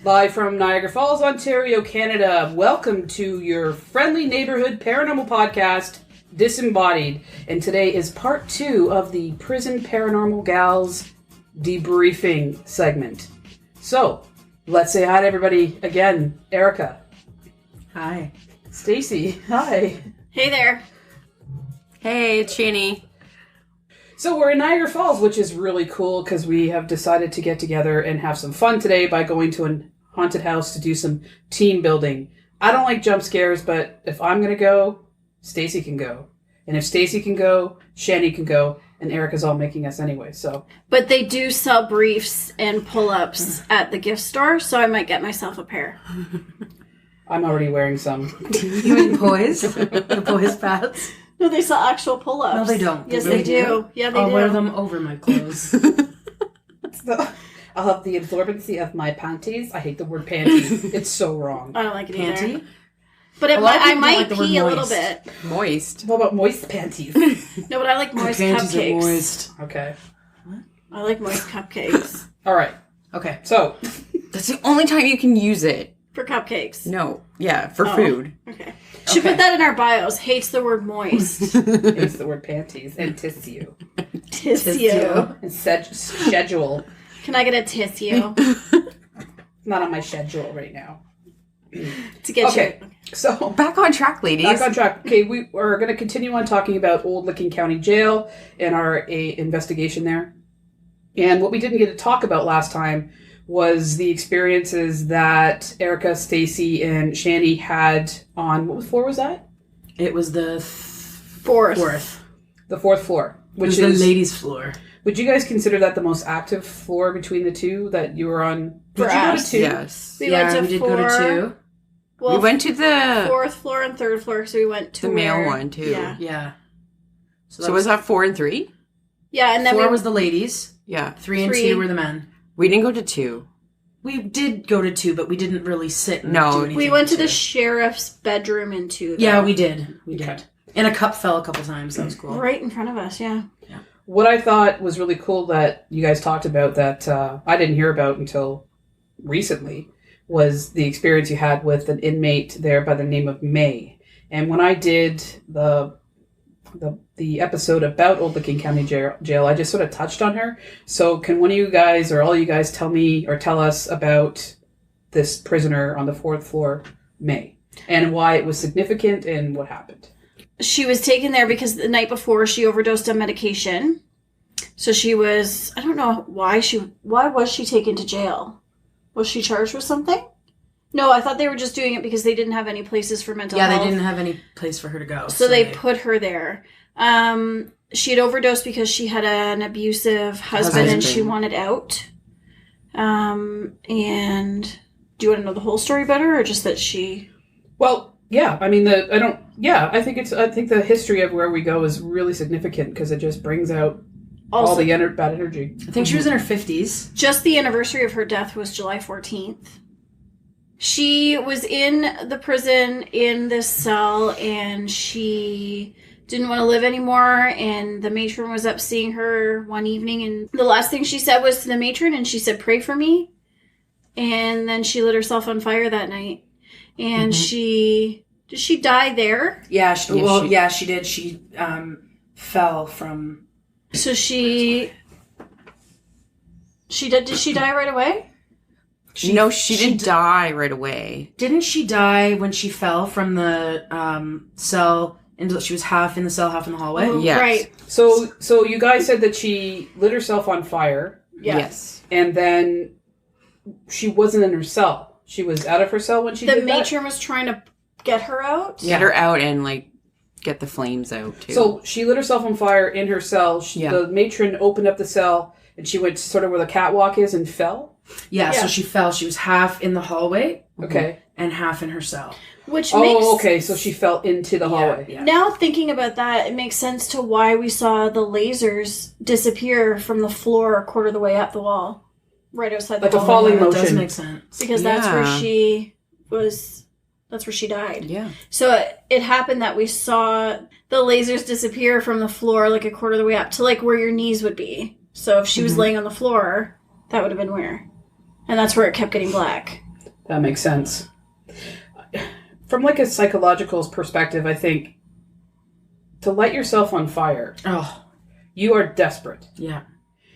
Live from Niagara Falls, Ontario, Canada. Welcome to your friendly neighborhood paranormal podcast, Disembodied. And today is part 2 of the Prison Paranormal Gals Debriefing segment. So, let's say hi to everybody again. Erica. Hi. Stacy. Hi. Hey there. Hey, it's Shani. So we're in Niagara Falls, which is really cool because we have decided to get together and have some fun today by going to a haunted house to do some team building. I don't like jump scares, but if I'm going to go, Stacy can go. And if Stacy can go, Shani can go, and Erica's all making us anyway, so. But they do sell briefs and pull-ups at the gift store, so I might get myself a pair. I'm already wearing some. You mean poise? The poise pads? No, they sell actual pull-ups. No, they don't. Yes, they do. Yeah, they do. I'll wear them over my clothes. I'll have the absorbency of my panties. I hate the word panties. It's so wrong. I don't like it Panty? either. But I might pee a little bit. Moist. What about moist panties? No, but I like moist panties cupcakes. are moist. Okay. I like moist cupcakes. All right. Okay. So. That's the only time you can use it. For cupcakes. No. Yeah, for food. Okay. Should put that in our bios. Hates the word moist. Hates the word panties and tissue. Tissue. And schedule. Can I get a tissue? Not on my schedule right now. To get okay. you. So Back on track, ladies. back on track. Okay, we are going to continue on talking about Old Licking County Jail and our investigation there. And what we didn't get to talk about last time was the experiences that Erica, Stacy, and Shani had on, what floor was that? It was the Fourth. The 4th floor. Which it was is the ladies' floor. Would you guys consider that the most active floor between the two that you were on? Did For you go us, to 2? Yes. We went to we did 4. go to 2. Well, We went to the 4th floor and 3rd floor, so we went to the male where- one, too. Yeah. Yeah. So was that 4 and 3? Yeah, and then 4 was the ladies. Yeah. 3 and 3. 2 were the men. We didn't go to 2. We did go to 2, but we didn't really sit and No. do anything. we went to in the 2. sheriff's bedroom in 2. though. Yeah, we did. We Okay. did. And a cup fell a couple times. That was cool. Right in front of us, yeah. What I thought was really cool that you guys talked about that I didn't hear about until recently was the experience you had with an inmate there by the name of May. And when I did the episode about Old Licking County Jail, I just sort of touched on her. So can one of you guys or all you guys tell me or tell us about this prisoner on the 4th floor, May, and why it was significant and what happened? She was taken there because the night before she overdosed on medication. So she was, I don't know why was she taken to jail? Was she charged with something? No, I thought they were just doing it because they didn't have any places for mental health. Yeah, they didn't have any place for her to go. So they put her there. She had overdosed because she had an abusive husband and she wanted out. And do you want to know the whole story better or just that she... Well, yeah, I mean, I think the history of where we go is really significant because it just brings out all the bad energy. I think she was in her 50s. Just the anniversary of her death was July 14th. She was in the prison in this cell and she didn't want to live anymore, and the matron was up seeing her one evening, and the last thing she said was to the matron, and she said, "Pray for me." And then she lit herself on fire that night. And did she die there? Yeah, she did. She fell from... So she did she die right away? She didn't die right away. Didn't she die when she fell from the cell into... She was half in the cell, half in the hallway? Oh, Yes. Right. So you guys said that she lit herself on fire. Yeah. Yes. And then she wasn't in her cell. She was out of her cell when she did The that? matron was trying to get her out? Get her out and, get the flames out, too. So she lit herself on fire in her cell. The matron opened up the cell, and she went sort of where the catwalk is and fell? Yeah, so she fell. She was half in the hallway. Okay. And half in her cell. Which makes... Oh, okay, so she fell into the hallway. Yeah. Now thinking about that, it makes sense to why we saw the lasers disappear from the floor a quarter of the way up the wall. Right outside the Like a hall. falling That motion. does make sense. Because that's where she was... That's where she died. Yeah. So it happened that we saw the lasers disappear from the floor like a quarter of the way up to where your knees would be. So if she was laying on the floor, that would have been where. And that's where it kept getting black. That makes sense. From like a psychological perspective, I think to light yourself on fire, you are desperate. Yeah.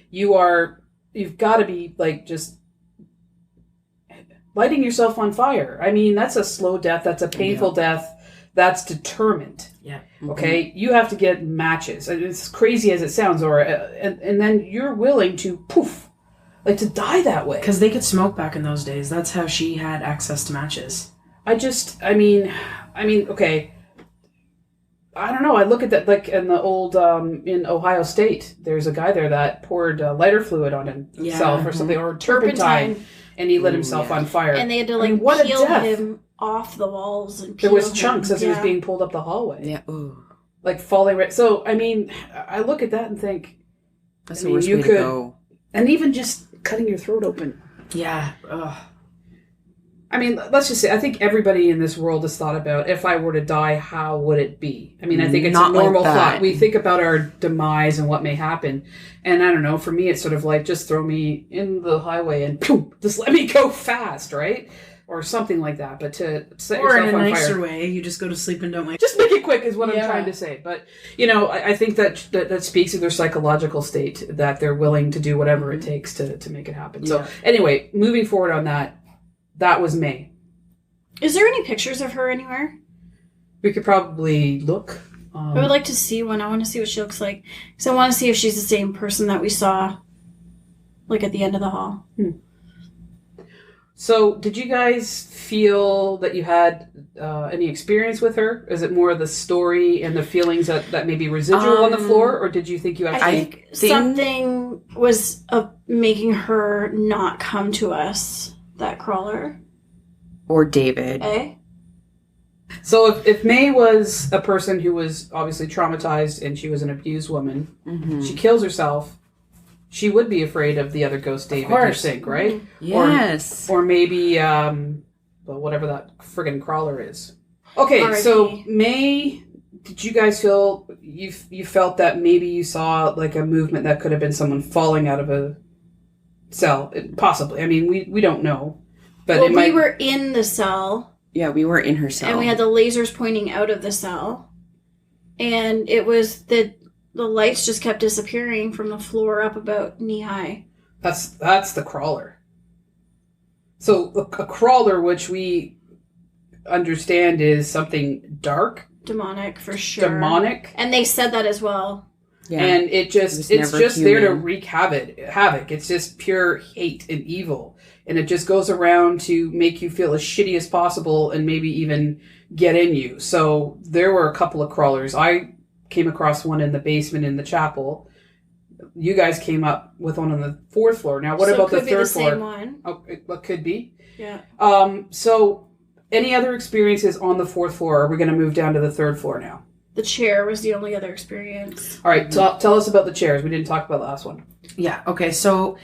You've got to be like just lighting yourself on fire. I mean, that's a slow death. That's a painful death. That's determined. Yeah. Okay. You have to get matches. It's crazy as it sounds, and then you're willing to poof, like to die that way. Because they could smoke back in those days. That's how she had access to matches. I mean, okay. I don't know. I look at that like in the old in Ohio State. There's a guy there that poured lighter fluid on himself or something, or turpentine, and he lit himself on fire. And they had to like peel him off the walls and there was chunks as he was being pulled up the hallway. Yeah. Ooh. Like falling right. So I mean, I look at that and think That's the worst way to go. And even just cutting your throat open. Yeah. Ugh. I mean, let's just say, I think everybody in this world has thought about, if I were to die, how would it be? I mean, I think it's Not a normal like that. thought. We think about our demise and what may happen. And I don't know, for me, it's sort of like, just throw me in the highway and boom, just let me go fast, right? Or something like that. But to set Or yourself in a on nicer fire. way, you just go to sleep and don't wake. Just make it quick is what I'm Yeah. trying to say. But, you know, I think that speaks to their psychological state, that they're willing to do whatever it takes to make it happen. So anyway, moving forward on that was May. Is there any pictures of her anywhere? We could probably look. I would like to see one. I want to see what she looks like. Because I want to see if she's the same person that we saw, like, at the end of the hall. So, did you guys feel that you had any experience with her? Is it more of the story and the feelings that may be residual on the floor? Or did you think you actually... I think something was making her not come to us, that crawler. Or David. Eh? So if May was a person who was obviously traumatized and she was an abused woman, she kills herself, she would be afraid of the other ghost, David, you think, right? Yes. Or maybe, whatever that friggin' crawler is. Okay, R.I.P. so May, did you guys feel, you felt that maybe you saw like a movement that could have been someone falling out of a cell? Possibly. I mean, we don't know. But we were in the cell. Yeah, we were in her cell. And we had the lasers pointing out of the cell. And it was the lights just kept disappearing from the floor up about knee high. That's the crawler. So a crawler, which we understand is something dark. Demonic, for sure. Demonic. And they said that as well. Yeah. And it's just there to wreak havoc. It's just pure hate and evil. And it just goes around to make you feel as shitty as possible and maybe even get in you. So there were a couple of crawlers. I came across one in the basement in the chapel. You guys came up with one on the 4th floor. Now, what about the 3rd floor? Same one. Oh, what could be? Yeah. So any other experiences on the 4th floor? Or are we going to move down to the 3rd floor now? The chair was the only other experience. All right. Tell us about the chairs. We didn't talk about the last one. Yeah. Okay. So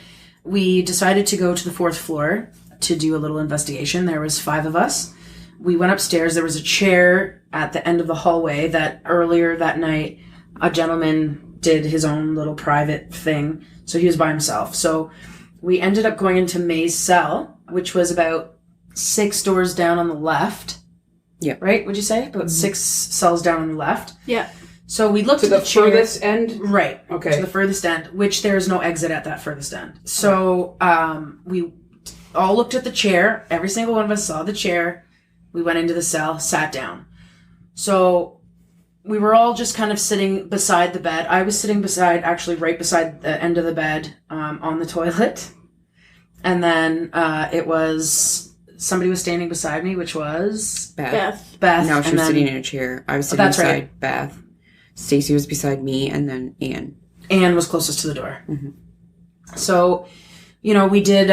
we decided to go to the 4th floor to do a little investigation. There was 5 of us. We went upstairs. There was a chair at the end of the hallway that earlier that night, a gentleman did his own little private thing. So he was by himself. So we ended up going into May's cell, which was about 6 doors down on the left. Yeah. Right? Would you say? About 6 cells down on the left. Yeah. So we looked to at the chair. furthest end? Right. Okay. To the furthest end, which there is no exit at that furthest end. So we all looked at the chair. Every single one of us saw the chair. We went into the cell, sat down. So we were all just kind of sitting beside the bed. I was sitting right beside the end of the bed on the toilet. And then somebody was standing beside me, which was Beth. No, she was sitting in a chair. I was sitting beside Beth. Stacy was beside me, and then Anne. Anne was closest to the door. Mm-hmm. So, we did,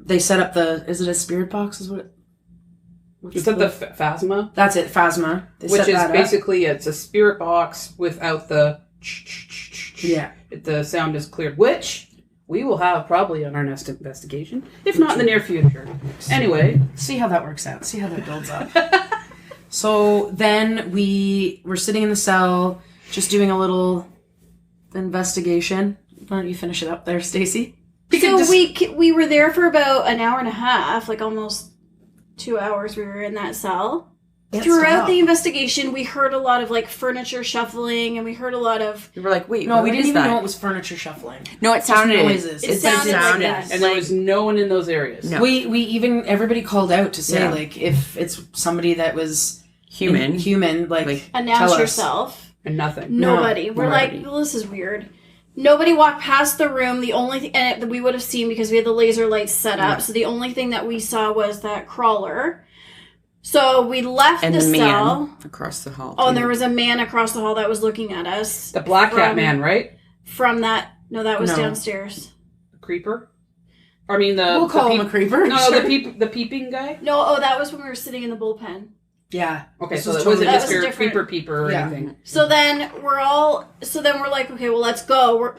they set up is it a spirit box? Is that the Phasma? That's it, Phasma. Which is basically, it's a spirit box without the... Yeah. The sound is cleared, which we will have probably on our next investigation, if not in the near future. Anyway. See how that works out. See how that builds up. So then we were sitting in the cell, just doing a little investigation. Why don't you finish it up there, Stacy? So we were there for about an hour and a half, like almost 2 hours. We were in that cell. Throughout the investigation, we heard a lot of like furniture shuffling, and we heard a lot of. We were like, wait, no, we didn't even know it was furniture shuffling. No, it sounded noises. It sounded like that. And there was no one in those areas. No. We even everybody called out to say like if it's somebody that was human, like announce yourself. And nothing. Nobody. No, we're nobody. like, well, this is weird. Nobody walked past the room. The only thing that we would have seen because we had the laser lights set up. So the only thing that we saw was that crawler. So we left the cell. Man across the hall. Oh, and there was a man across the hall that was looking at us. The black cat man, right? From that. No, that was downstairs. The creeper? I mean, we'll call him a creeper. No, sure. the peeping guy? No, that was when we were sitting in the bullpen. Yeah. Okay, so it wasn't Mr. Creeper Peeper or anything. So then we're like, okay, well, let's go.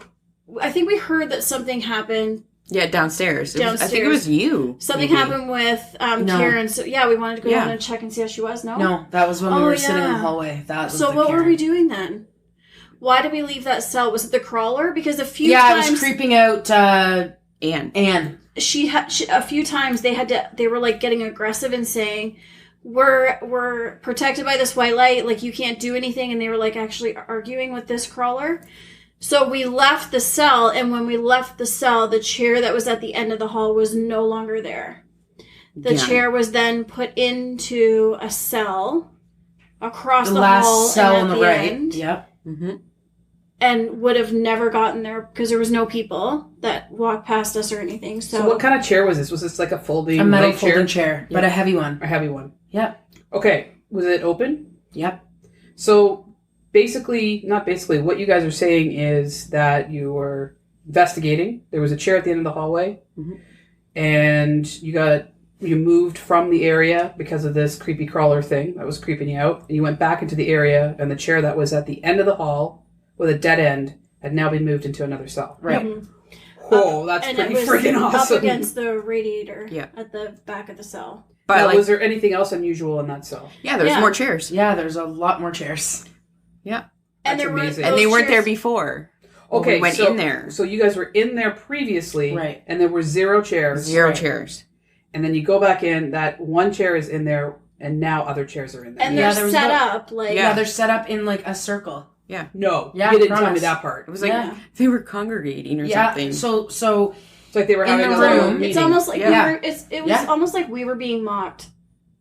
I think we heard that something happened. Yeah, downstairs. I think it was you. Something happened with Karen. So yeah, we wanted to go down and check and see how she was. No, that was when we were sitting in the hallway. That was so what were we doing then? Why did we leave that cell? Was it the crawler? Because a few times... Yeah, it was creeping out Anne. She a few times they were like getting aggressive and saying, we're protected by this white light, like you can't do anything, and they were like actually arguing with this crawler. So we left the cell, and when we left the cell, the chair that was at the end of the hall was no longer there. The chair was then put into a cell across the hall. The last cell on the right. End, yep. Mm-hmm. And would have never gotten there because there was no people that walked past us or anything. So what kind of chair was this? Was this like a folding a metal folding chair, but a heavy one. A heavy one. Yep. Okay. Was it open? Yep. So what you guys are saying is that you were investigating. There was a chair at the end of the hallway, and you moved from the area because of this creepy crawler thing that was creeping you out. And you went back into the area, and the chair that was at the end of the hall with a dead end had now been moved into another cell. Right. Mm-hmm. Oh, that's pretty freaking awesome. Up against the radiator at the back of the cell. But now, was there anything else unusual in that cell? Yeah, there's more chairs. Yeah, there's a lot more chairs. Yeah. And they weren't there before. Okay, we went in there. So you guys were in there previously, right? And there were 0 chairs. 0 chairs. And then you go back in. That one chair is in there, and now other chairs are in there. And they're set up like they're set up in like a circle. Yeah. No. Yeah. You didn't tell me that part. It was like they were congregating or something. So it's like they were having a little meeting. It's almost like it was almost like we were being mocked.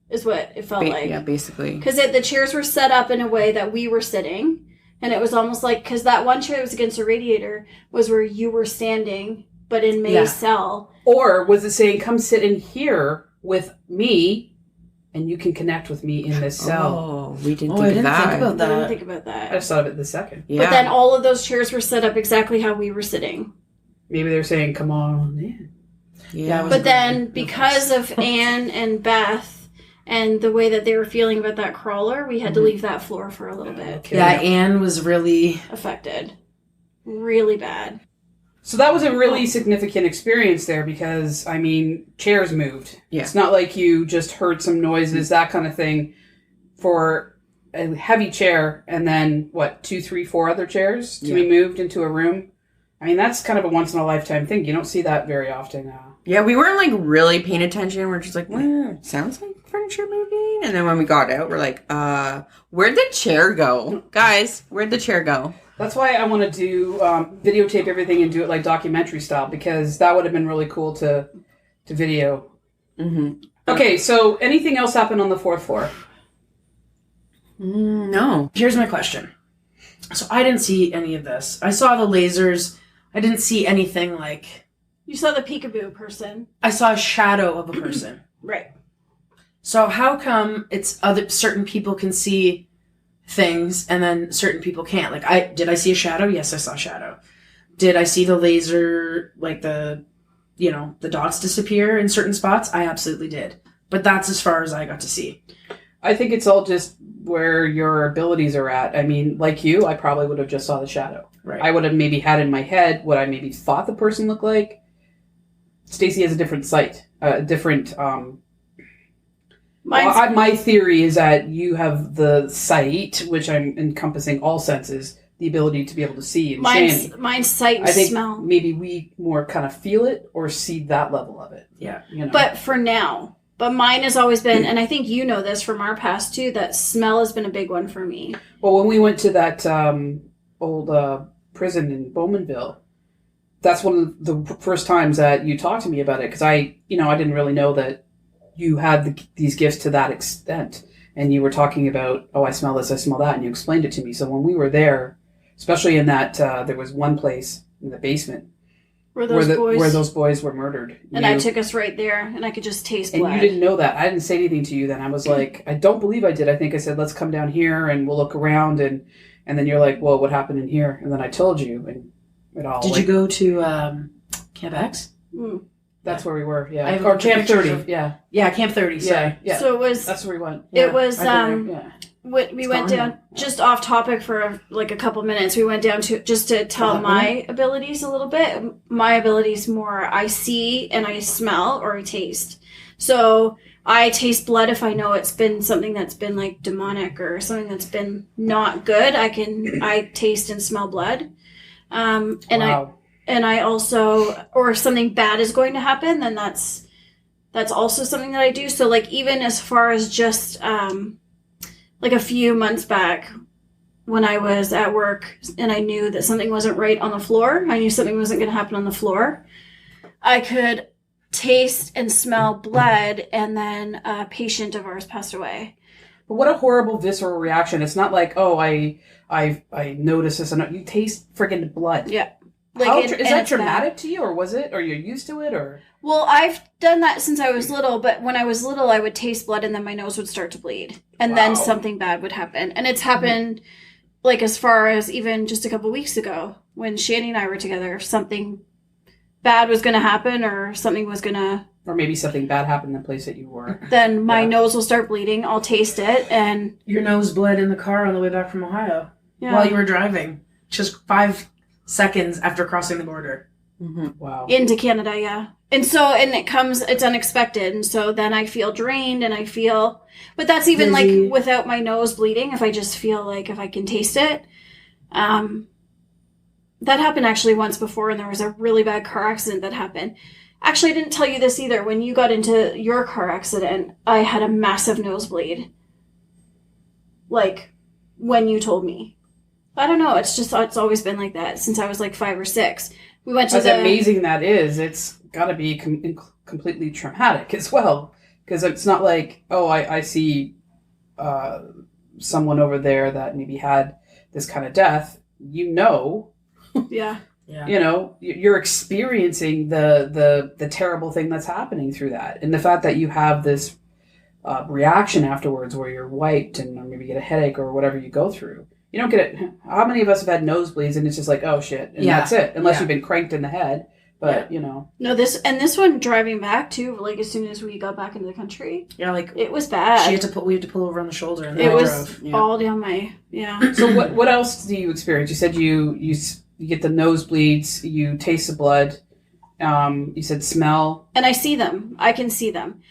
Is what it felt like. Yeah, basically. Because the chairs were set up in a way that we were sitting. And it was almost like, because that one chair that was against the radiator was where you were standing, but in May's cell. Or was it saying, come sit in here with me, and you can connect with me in this cell? Oh, we didn't think of that. I didn't think about that. I just thought of it the second. Yeah. But then all of those chairs were set up exactly how we were sitting. Maybe they're saying, come on in. Yeah. But then, because of Anne and Beth, and the way that they were feeling about that crawler, we had to leave that floor for a little bit. Okay. Yeah, Anne was really affected. Really bad. So that was a really significant experience there because, I mean, chairs moved. Yeah. It's not like you just heard some noises, that kind of thing, for a heavy chair and then, 2, 3, 4 other chairs to be moved into a room. I mean, that's kind of a once-in-a-lifetime thing. You don't see that very often. Yeah, we weren't, really paying attention. We're just like, well, sounds like furniture moving. And then when we got out, we're like, where'd the chair go? Guys, where'd the chair go? That's why I want to do videotape everything and do it like documentary style, because that would have been really cool to video. Mm-hmm. Okay, so anything else happen on the 4th floor? No. Here's my question. So I didn't see any of this. I saw the lasers. I didn't see anything like... You saw the peekaboo person. I saw a shadow of a person. Right. So how come it's certain people can see things and then certain people can't? Like, did I see a shadow? Yes, I saw a shadow. Did I see the laser, like the dots disappear in certain spots? I absolutely did. But that's as far as I got to see. I think it's all just where your abilities are at. I mean, like you, I probably would have just saw the shadow. Right. I would have maybe had in my head what I maybe thought the person looked like. Stacey has a different sight, my theory is that you have the sight, which I'm encompassing all senses, the ability to be able to see. And Mine's sight and I think smell. maybe we more kind of feel it or see that level of it. Yeah. You know? But for now. But mine has always been, and I think you know this from our past too, that smell has been a big one for me. Well, when we went to that old prison in Bowmanville, that's one of the first times that you talked to me about it, because I didn't really know that you had these gifts to that extent. And you were talking about, I smell this, I smell that, and you explained it to me. So when we were there, especially in that, there was one place in the basement where those boys were murdered. And I took us right there, and I could just taste blood. And you didn't know that. I didn't say anything to you then. I was like, I don't believe I did. I think I said, let's come down here and we'll look around. And then you're like, well, what happened in here? And then I told you, and it all. Did you go to Camp X? That's where we were, yeah. Or Camp 30, yeah. Yeah, Camp 30, sorry. Yeah. So it was... That's where we went. It was... We went gone down, just off topic for a couple minutes, we went down to just to tell my abilities a little bit. My abilities more, I see and I smell or I taste. So I taste blood if I know it's been something that's been like demonic or something that's been not good. I taste and smell blood. And I also, or if something bad is going to happen, then that's also something that I do. So like even as far as just, like a few months back when I was at work and I knew that something wasn't right on the floor, I knew something wasn't going to happen on the floor, I could taste and smell blood, and then a patient of ours passed away. But what a horrible visceral reaction. It's not like, oh, I noticed this. You taste friggin' blood. Yeah. Is that traumatic to you, or was it? Or you're used to it, or? Well, I've done that since I was little, but when I was little, I would taste blood and then my nose would start to bleed. And then something bad would happen. And it's happened, like, as far as even just a couple weeks ago, when Shanny and I were together. If something bad was going to happen, or something was going to... Or maybe something bad happened in the place that you were. Then my nose will start bleeding, I'll taste it, and... Your nose bled in the car on the way back from Ohio. Yeah. While you were driving. Just 5 seconds after crossing the border. Mm-hmm. Wow. Into Canada, yeah. And so, it's unexpected. And so then I feel drained and I feel, but that's even dizzy. Like without my nose bleeding, if I just feel like if I can taste it. That happened actually once before, and there was a really bad car accident that happened. Actually, I didn't tell you this either. When you got into your car accident, I had a massive nosebleed. Like, when you told me. I don't know. It's always been like that since I was like 5 or 6. We went to amazing that is. It's got to be completely traumatic as well. Because it's not like, oh, I see someone over there that maybe had this kind of death. Yeah. Yeah. You're experiencing the terrible thing that's happening through that. And the fact that you have this reaction afterwards where you're wiped and maybe get a headache or whatever you go through. You don't get it. How many of us have had nosebleeds and it's just like, oh shit, and that's it. Unless you've been cranked in the head. But, No, this one driving back too, like as soon as we got back into the country. Yeah, like it was bad. We had to pull over on the shoulder and it was all down my So what else do you experience? You said you get the nosebleeds, you taste the blood, you said smell. And I see them. I can see them.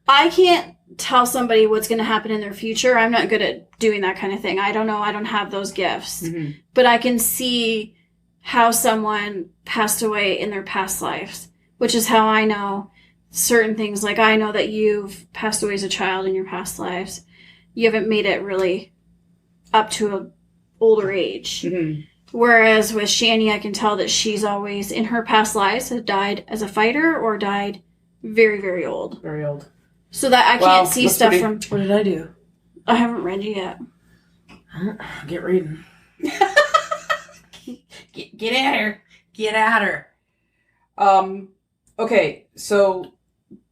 I can't tell somebody what's going to happen in their future. I'm not good at doing that kind of thing. I don't know. I don't have those gifts. Mm-hmm. But I can see how someone passed away in their past lives, which is how I know certain things. Like I know that you've passed away as a child in your past lives. You haven't made it really up to an older age. Mm-hmm. Whereas with Shani, I can tell that she's always, in her past lives, had died as a fighter or died very, very old. Very old. So that I can't see stuff from... What did I do? I haven't read you yet. Get reading. Get at her. Get at her. Okay, so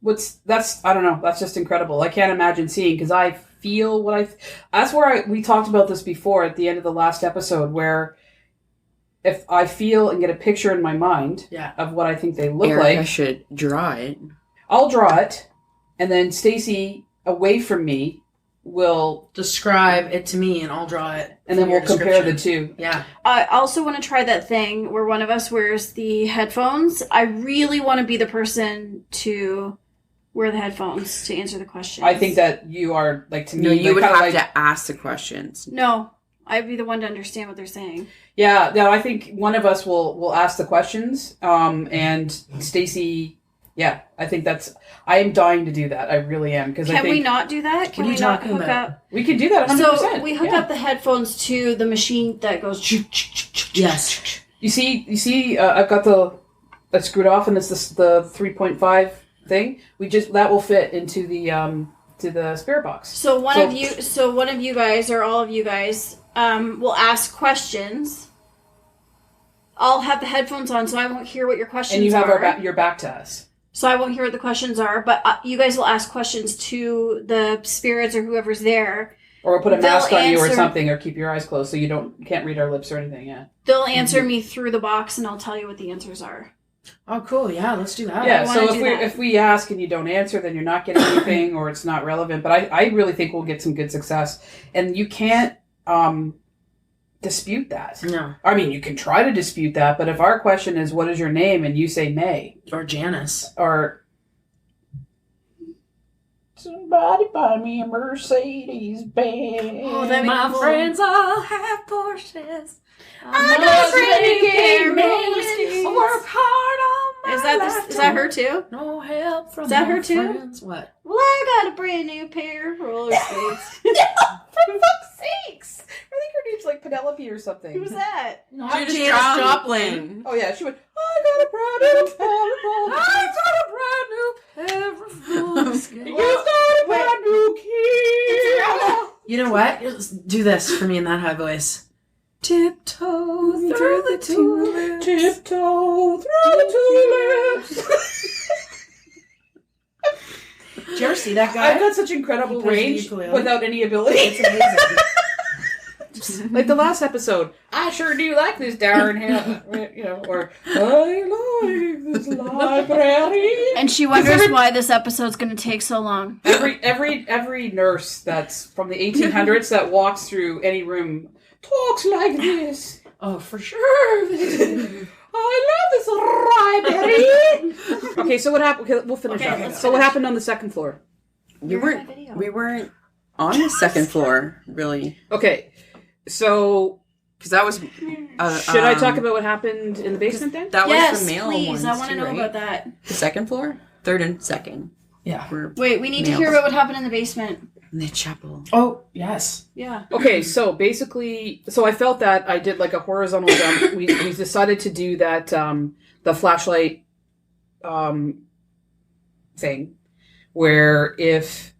I don't know, that's just incredible. I can't imagine seeing, because I feel that's where we talked about this before at the end of the last episode, where if I feel and get a picture in my mind of what I think they look like. I should draw it. I'll draw it, and then Stacy, away from me, will describe it to me, and I'll draw it. And then we'll compare the two. Yeah. I also want to try that thing where one of us wears the headphones. I really want to be the person to wear the headphones to answer the questions. I think that you are, like, to me... No, you would have to ask the questions. No. I'd be the one to understand what they're saying. Yeah, no, I think one of us will ask the questions, and Stacy, yeah, I think I am dying to do that. I really am. Because Can we not do that? Can we not hook up? We can do that 100%. So we hook up the headphones to the machine that goes... Yes. You see, I've got that screwed off, and it's the 3.5 thing. That will fit into the to the spirit box. So one of you guys, or all of you guys, will ask questions. I'll have the headphones on, so I won't hear what your questions are. And you have your back to us. So I won't hear what the questions are, but you guys will ask questions to the spirits or whoever's there. Or we'll put a mask on you or something, or keep your eyes closed so you can't read our lips or anything, yeah. They'll answer me through the box, and I'll tell you what the answers are. Oh, cool. Yeah, let's do that. Yeah, so if we ask and you don't answer, then you're not getting anything or it's not relevant. But I really think we'll get some good success. And you can't dispute that. No. I mean, you can try to dispute that, but if our question is, what is your name? And you say May. Or Janice. Or... Somebody buy me a Mercedes Benz. Oh, that'd be My cool. friends all have Porsches. I must really work hard on my Is that her too? No help from Is that my her too? friends. What? Well, I got a brand new pair of roller skates. For fuck's sakes! I think her name's like Penelope or something. Who's that? No, Janis Janis Joplin. Oh yeah, she went, I got a brand new pair of roller I got a brand new pair of You got a brand new key. You know what? Just do this for me in that high voice. Tiptoe through the tulips. Tiptoe through the tulips. Did you ever see that guy? I've got such incredible He plays the range ukulele. without any ability. It's amazing. Like the last episode, I sure do like this Darren Hill, or I like this library. And she wonders why this episode's going to take so long. Every nurse that's from the 1800s that walks through any room talks like this. Oh, for sure. I love this library. Okay, so what happened? Okay, we'll finish up. let's So what happened on the second floor? We weren't on the second floor, really. Okay, so Because that was... should I talk about what happened in the basement then? That was Yes, the male please. ones I want to too, know right? about that. The second floor? Third and second. Yeah. Were Wait, we need to males. hear about what happened in the basement. in the chapel. Oh, yes. Yeah. Okay, so basically, I felt that I did like a horizontal jump. We decided to do that, the flashlight thing, where if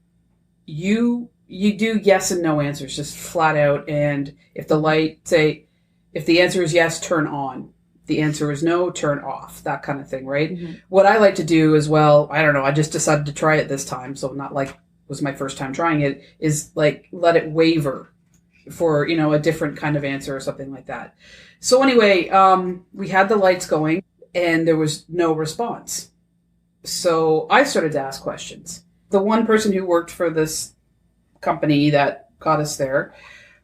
you do yes and no answers, just flat out, and if the light, say, if the answer is yes, turn on. If the answer is no, turn off. That kind of thing, right? Mm-hmm. What I like to do as well, I don't know, I just decided to try it this time, so not like was my first time trying it, is like let it waver for, a different kind of answer or something like that. So anyway, we had the lights going and there was no response. So I started to ask questions. The one person who worked for this company that got us there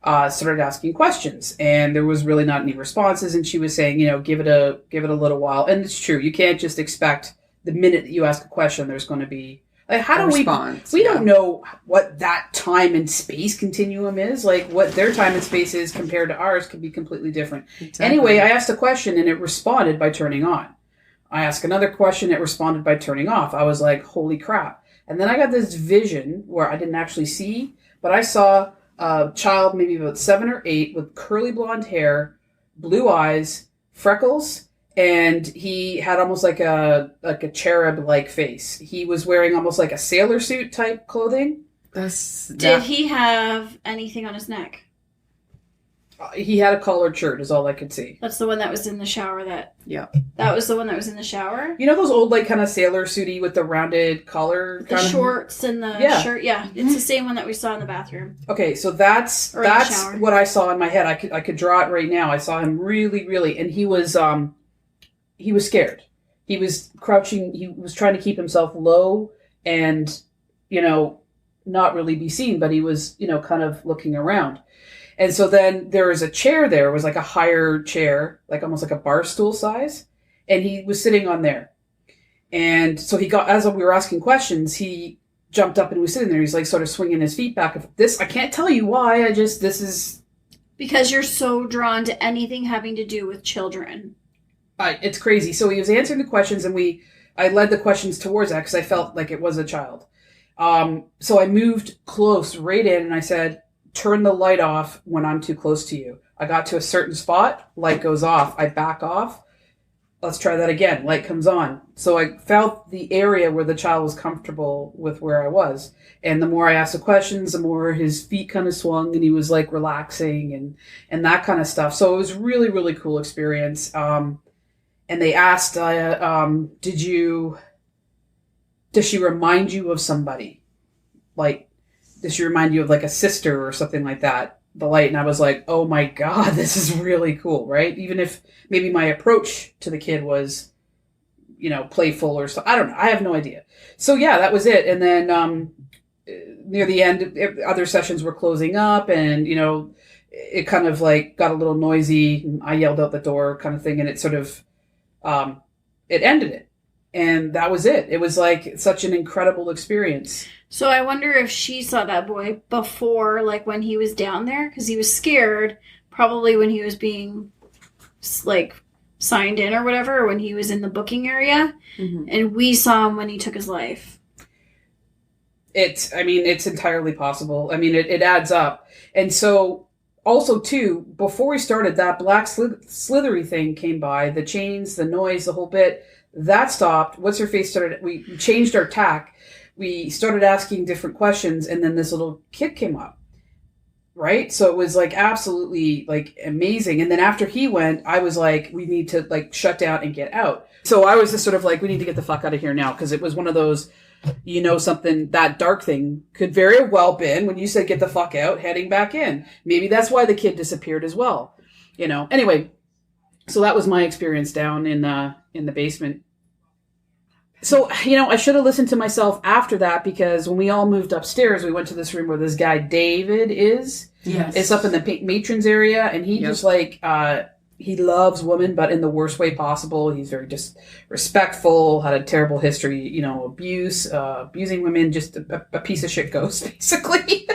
started asking questions, and there was really not any responses. And she was saying, give it a little while. And it's true. You can't just expect the minute that you ask a question, there's going to be like, how do response, we don't know what that time and space continuum is. Like what their time and space is compared to ours could be completely different. Exactly. Anyway, I asked a question and it responded by turning on. I asked another question, it responded by turning off. I was like, holy crap. And then I got this vision where I didn't actually see, but I saw a child maybe about 7 or 8 with curly blonde hair, blue eyes, freckles, and he had almost like a cherub-like face. He was wearing almost like a sailor suit type clothing. Did he have anything on his neck? He had a collared shirt, is all I could see. That's the one that was in the shower. Yeah. That was the one that was in the shower. You know those old like kind of sailor suity with the rounded collar, the shorts and the shirt. Yeah, it's the same one that we saw in the bathroom. Okay, so that's what I saw in my head. I could draw it right now. I saw him really, and he was scared. He was crouching. He was trying to keep himself low and not really be seen, but he was kind of looking around. And so then there was a chair there. It was like a higher chair, like almost like a bar stool size. And he was sitting on there. And so as we were asking questions, he jumped up and was sitting there. He's like sort of swinging his feet back. I can't tell you why. This is Because you're so drawn to anything having to do with children. It's crazy. So he was answering the questions, and I led the questions towards that because I felt like it was a child. So I moved close right in, and I said, turn the light off when I'm too close to you. I got to a certain spot, light goes off. I back off. Let's try that again. Light comes on. So I felt the area where the child was comfortable with where I was. And the more I asked the questions, the more his feet kind of swung and he was like relaxing and that kind of stuff. So it was really, really cool experience. And they asked, does she remind you of somebody? Like, does she remind you of like a sister or something like that? The light. And I was like, oh my God, this is really cool, right? Even if maybe my approach to the kid was, playful or so. I don't know. I have no idea. So yeah, that was it. And then near the end, other sessions were closing up and, it kind of like got a little noisy. I yelled out the door kind of thing and it sort of, it ended it. And that was it. It was like such an incredible experience. So I wonder if she saw that boy before, like when he was down there, because he was scared, probably when he was being like signed in or whatever, or when he was in the booking area, and we saw him when he took his life. It's entirely possible. I mean, it adds up. And so also too, before we started, that black slithery thing came by, the chains, the noise, the whole bit, that stopped. What's her face started, we changed our tack. We started asking different questions and then this little kid came up. Right? So it was like absolutely like amazing. And then after he went, I was like, we need to like shut down and get out. So I was just sort of like, we need to get the fuck out of here now. Cause it was one of those, something, that dark thing could very well been when you said get the fuck out, heading back in. Maybe that's why the kid disappeared as well. Anyway, so that was my experience down in the basement. So, I should have listened to myself after that because when we all moved upstairs, we went to this room where this guy, David, is. Yes. It's up in the matrons area, and he just like, he loves women, but in the worst way possible. He's very disrespectful, had a terrible history, abusing women, just a piece of shit ghost, basically.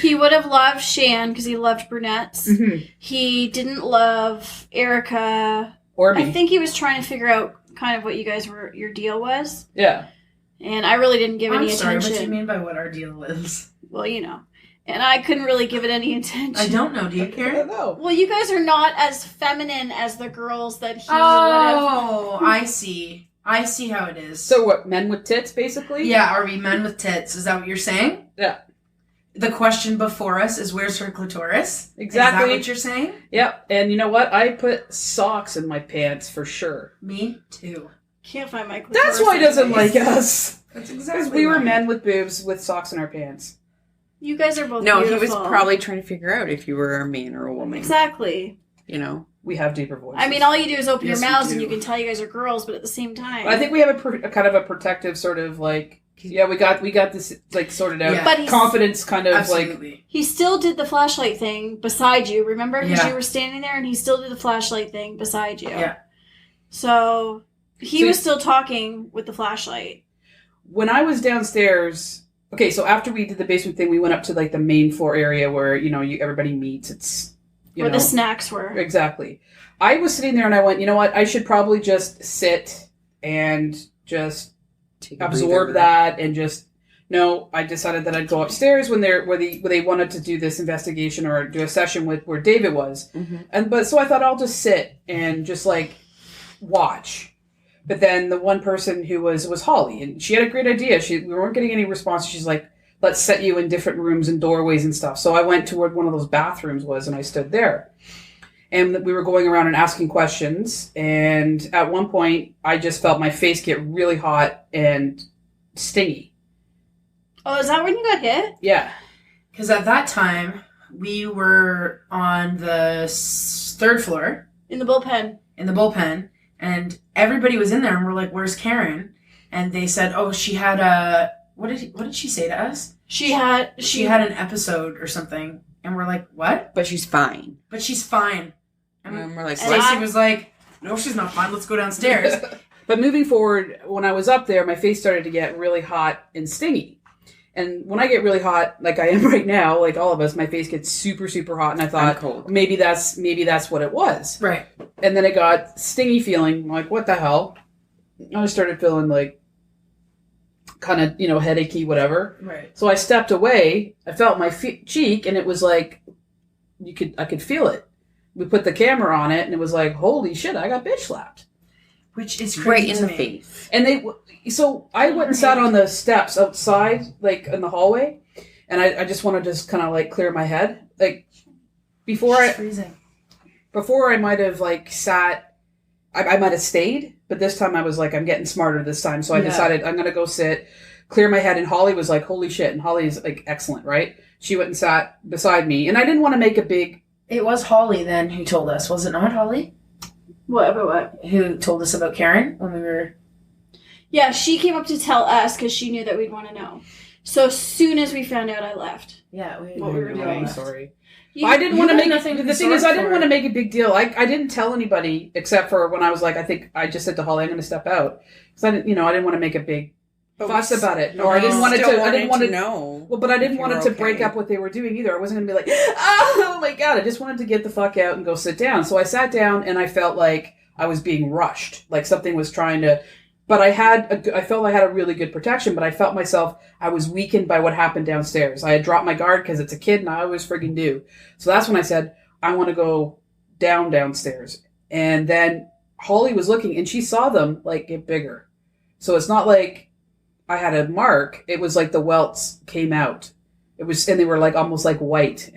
He would have loved Shan because he loved brunettes. He didn't love Erica. Or me. I think he was trying to figure out kind of what your deal was. Yeah. And I really didn't give any attention. I'm sorry, attention. what do you mean by what our deal is? Well, And I couldn't really give it any attention. I don't know. Do you care? I don't know. Well, you guys are not as feminine as the girls that he would have. I see. I see how it is. So what, men with tits, basically? Yeah, are we men with tits? Is that what you're saying? Yeah. The question before us is, where's her clitoris? Exactly. Is that what you're saying? Yep. And you know what? I put socks in my pants for sure. Me too. Can't find my clitoris. That's why he doesn't like us. That's exactly Because we were why. men with boobs with socks in our pants. You guys are both No, beautiful. he was probably trying to figure out if you were a man or a woman. Exactly. We have deeper voices. I mean, all you do is open Yes, your we mouths do. and you can tell you guys are girls, but at the same time. But I think we have a kind of a protective sort of like, yeah, we got this like sorted out. Yeah. But he's- confidence kind of like. Absolutely. He still did the flashlight thing beside you, remember? Because Yeah. you were standing there and he still did the flashlight thing beside you. Yeah. So he So was still talking with the flashlight. When I was downstairs, okay, so after we did the basement thing, we went up to like the main floor area where, everybody meets. It's, Where the snacks were. Exactly. I was sitting there and I went, you know what? I should probably just sit and just Take a absorb breather. that and just. No, I decided that I'd go upstairs when they wanted to do this investigation or do a session with where David was, so I thought I'll just sit and just like watch. But then the one person who was Holly, and she had a great idea. We weren't getting any response. She's like, "Let's set you in different rooms and doorways and stuff." So I went to where one of those bathrooms was, and I stood there. And we were going around and asking questions. And at one point, I just felt my face get really hot and stingy. Oh, is that when you got hit? Yeah. Because at that time, we were on the third floor In the bullpen. in the bullpen, and everybody was in there, and we're like, "Where's Karen?" And they said, "Oh, she had a what did she say to us? She had an episode or something." And we're like, "What?" But she's fine. But she's fine. And we're like, And Lacey I- was like, "No, she's not fine. Let's go downstairs." But moving forward, when I was up there, my face started to get really hot and stingy. And when I get really hot, like I am right now, like all of us, my face gets super, super hot. And I I'm thought cold. maybe that's what it was. Right. And then it got stingy feeling. I'm like, what the hell? I started feeling like kind of, headachy, whatever. Right. So I stepped away. I felt my cheek, and it was like I could feel it. We put the camera on it, and it was like, holy shit, I got bitch slapped. Which is crazy Right in to the me. face. And so I went and sat on the steps outside, like in the hallway, and I just want to just kind of like clear my head. Like before It's freezing. I might have like sat, I might have stayed, but this time I was like, I'm getting smarter this time. So I decided I'm going to go sit, clear my head. And Holly was like, holy shit. And Holly is like excellent, right? She went and sat beside me, and I didn't want to make a big. It was Holly then who told us, was it not Holly? What about what? Who told us about Karen when we were... Yeah, she came up to tell us because she knew that we'd want to know. So as soon as we found out, I left. Yeah, What we were doing. I'm sorry. You- I didn't you want to had make nothing to the be thing is sorry I didn't for. want to make a big deal. I didn't tell anybody except for when I was like, I think I just said to Holly, I'm going to step out because I didn't want to make a big fuss about it, or I didn't want it to. I didn't want to know. Well, but I didn't if want you it were to break okay. up what they were doing either. I wasn't going to be like, oh my god! I just wanted to get the fuck out and go sit down. So I sat down, and I felt like I was being rushed, like something was trying to. But I felt I had a really good protection, but I felt myself, I was weakened by what happened downstairs. I had dropped my guard because it's a kid and I always friggin' do. So that's when I said, I want to go downstairs. And then Holly was looking and she saw them like get bigger. So it's not like I had a mark. It was like the welts came out. And they were like almost like white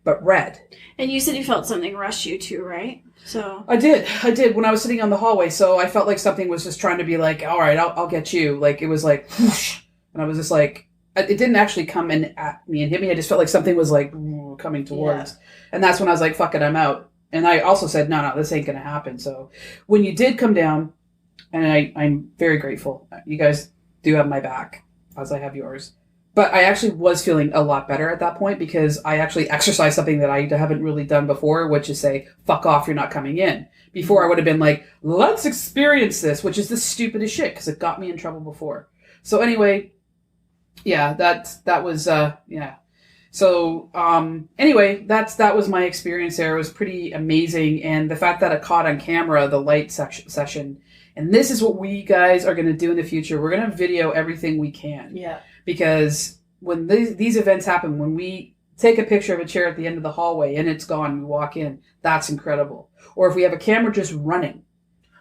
but red. And you said you felt something rush you too, right? So I did when I was sitting on the hallway. So I felt like something was just trying to be like, all right, I'll get you. Like it was like, whoosh, and I was just like, it didn't actually come in at me and hit me. I just felt like something was like coming towards. Yeah. And that's when I was like, fuck it, I'm out. And I also said, no, this ain't going to happen. So when you did come down, and I'm very grateful. You guys do have my back as I have yours. But I actually was feeling a lot better at that point because I actually exercised something that I haven't really done before, which is say, fuck off, you're not coming in. Before I would have been like, let's experience this, which is the stupidest shit because it got me in trouble before. So anyway, yeah, that was, yeah. So anyway, that was my experience there. It was pretty amazing. And the fact that it caught on camera, the light session, and this is what we guys are going to do in the future. We're going to video everything we can. Yeah. Because when these events happen, when we take a picture of a chair at the end of the hallway and it's gone, we walk in, that's incredible. Or if we have a camera just running,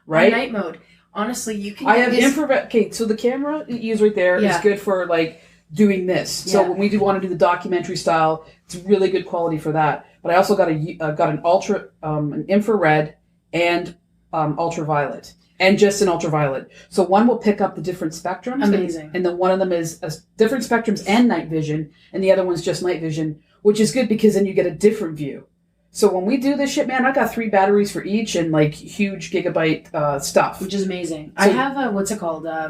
right? On night mode. Honestly, you can... I have infrared... Okay, so the camera you use right there is good for, like, doing this. So when we do want to do the documentary style, it's really good quality for that. But I also got an infrared and ultraviolet. And just an ultraviolet. So one will pick up the different spectrums. Amazing. And then one of them is different spectrums and night vision. And the other one's just night vision, which is good because then you get a different view. So when we do this shit, man, I got 3 batteries for each and like huge gigabyte stuff. Which is amazing. So, I have a, what's it called? I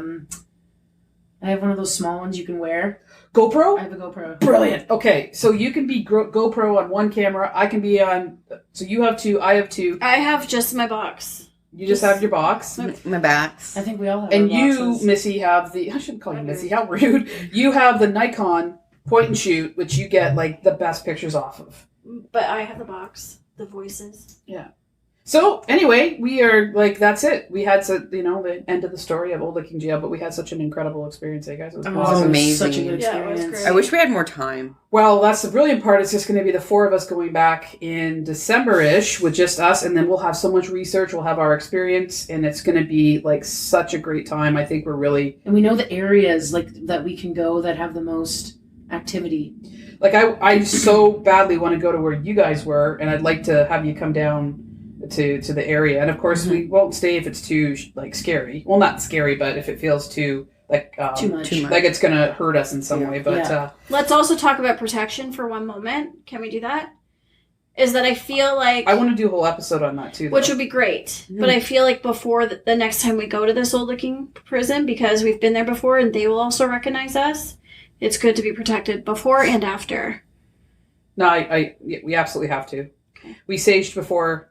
have one of those small ones you can wear. GoPro? I have a GoPro. Brilliant. Okay, so you can be GoPro on one camera. I can be on... So you have 2, I have 2. I have just my box. You just have your box. My backs. I think we all have And our you, boxes. Missy, have the... I shouldn't call you Missy. How rude. You have the Nikon point and shoot, which you get, like, the best pictures off of. But I have the box. The voices. Yeah. So, anyway, we are, like, that's it. We had, the end of the story of Old Licking Jail, but we had such an incredible experience, guys. It was awesome. amazing. Such a good Yeah, it was experience. great. I wish we had more time. Well, that's the brilliant part. It's just going to be the 4 of us going back in December-ish with just us, and then we'll have so much research. We'll have our experience, and it's going to be, like, such a great time. I think we're really... And we know the areas like that we can go that have the most activity. Like, I so badly want to go to where you guys were, and I'd like to have you come down to the area. And, of course, we won't stay if it's too, like, scary. Well, not scary, but if it feels too, like... Too much. Like it's going to hurt us in some way. But Yeah. Let's also talk about protection for one moment. Can we do that? Is that I feel like... I want to do a whole episode on that, too. Which would be great. But I feel like before the next time we go to this old-looking prison, because we've been there before and they will also recognize us, it's good to be protected before and after. No, we absolutely have to. Okay. We saged before.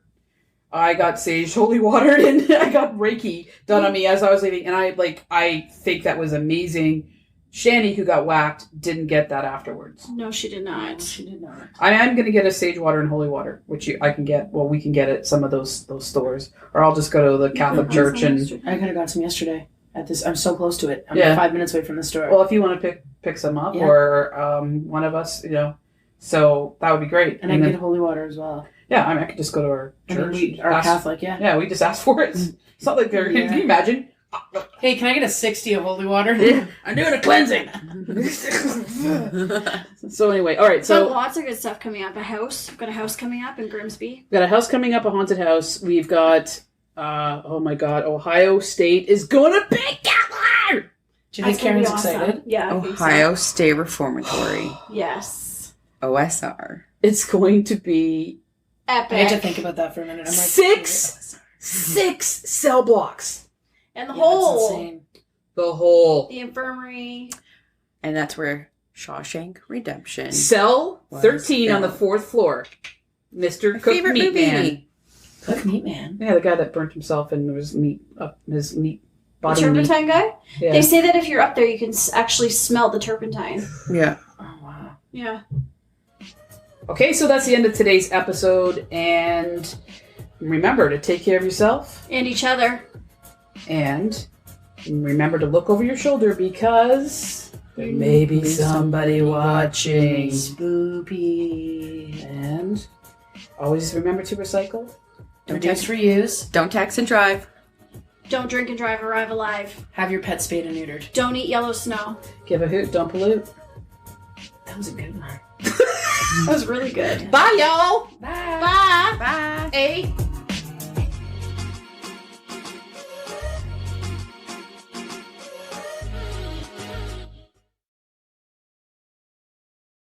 I got saged holy water and I got Reiki done on me as I was leaving. And I think that was amazing. Shani, who got whacked, didn't get that afterwards. No, she did not. She did not. I am going to get a sage water and holy water, which I can get. Well, we can get at some of those stores, or I'll just go to the Catholic Church and. I could have got some yesterday at this. I'm so close to it. I'm Yeah. 5 minutes away from the store. Well, if you want to pick some up, Yeah. or one of us, so that would be great. and I can get holy water as well. Yeah, I could just go to our I church. mean, our ask- Catholic, yeah. Yeah, we just asked for it. It's not like they're. Yeah. Can you imagine? Hey, can I get a 60 of holy water? Yeah. I'm doing a cleansing. So anyway, all right. So So lots of good stuff coming up. We've got a house coming up in Grimsby. we've got a house coming up, a haunted house. We've got. Oh my God! Ohio State is going to be killer. Do you think That's gonna be Karen's awesome. excited? Yeah, I think so. Ohio State Reformatory. Yes. OSR. It's going to be Epic. I had to think about that for a minute. I'm like, Six cell blocks. And the Yeah, that's whole, insane. The whole the infirmary. And that's where Shawshank Redemption. cell Was 13 on the filmed. 4th floor. Mr. My Cook favorite Meat movie. Man. Cook meat man. Yeah, the guy that burnt himself and there was meat up his meat The body meat. turpentine guy? Yeah. They say that if you're up there, you can actually smell the turpentine. Yeah. Oh, wow. Yeah. Okay, so that's the end of today's episode, and remember to take care of yourself, And each other. and remember to look over your shoulder because there may be somebody watching. Spoopy. And always remember to recycle. Reduce, reuse. Don't text and drive. Don't drink and drive, arrive alive. Have your pet spayed and neutered. Don't eat yellow snow. Give a hoot, don't pollute. That was a good one. That was really good. Bye, y'all! Bye. Bye. Bye. A